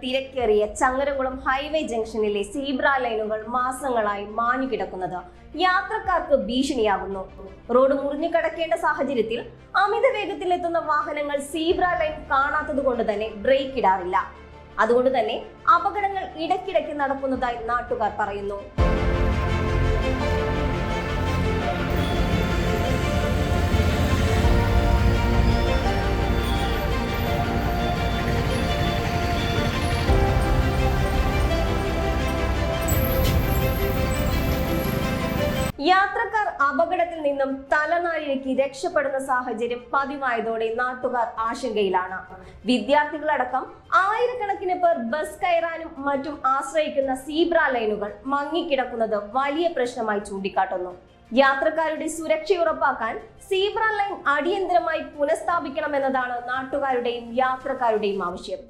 തിരക്കേറിയ ചങ്ങരംകുളം ഹൈവേ ജംഗ്ഷനിലെ സീബ്ര ലൈനുകൾ മാസങ്ങളായി മാഞ്ഞു കിടക്കുന്നത് യാത്രക്കാർക്ക് ഭീഷണിയാകുന്നു. റോഡ് മുറിഞ്ഞു കടക്കേണ്ട സാഹചര്യത്തിൽ അമിത വേഗത്തിൽ എത്തുന്ന വാഹനങ്ങൾ സീബ്ര ലൈൻ കാണാത്തത് കൊണ്ട് തന്നെ ബ്രേക്ക് ഇടാറില്ല. അതുകൊണ്ട് തന്നെ അപകടങ്ങൾ ഇടയ്ക്കിടയ്ക്ക് നടക്കുന്നതായി നാട്ടുകാർ പറയുന്നു. യാത്രക്കാർ അപകടത്തിൽ നിന്നും തലനാരിഴയ്ക്ക് രക്ഷപ്പെടുന്ന സാഹചര്യം പതിവായതോടെ നാട്ടുകാർ ആശങ്കയിലാണ്. വിദ്യാർത്ഥികളടക്കം ആയിരക്കണക്കിന് പേർ ബസ് കയറാനും മറ്റും ആശ്രയിക്കുന്ന സീബ്ര ലൈനുകൾ മങ്ങിക്കിടക്കുന്നത് വലിയ പ്രശ്നമായി ചൂണ്ടിക്കാട്ടുന്നു. യാത്രക്കാരുടെ സുരക്ഷ ഉറപ്പാക്കാൻ സീബ്ര ലൈൻ അടിയന്തരമായി പുനഃസ്ഥാപിക്കണമെന്നതാണ് നാട്ടുകാരുടെയും യാത്രക്കാരുടെയും ആവശ്യം.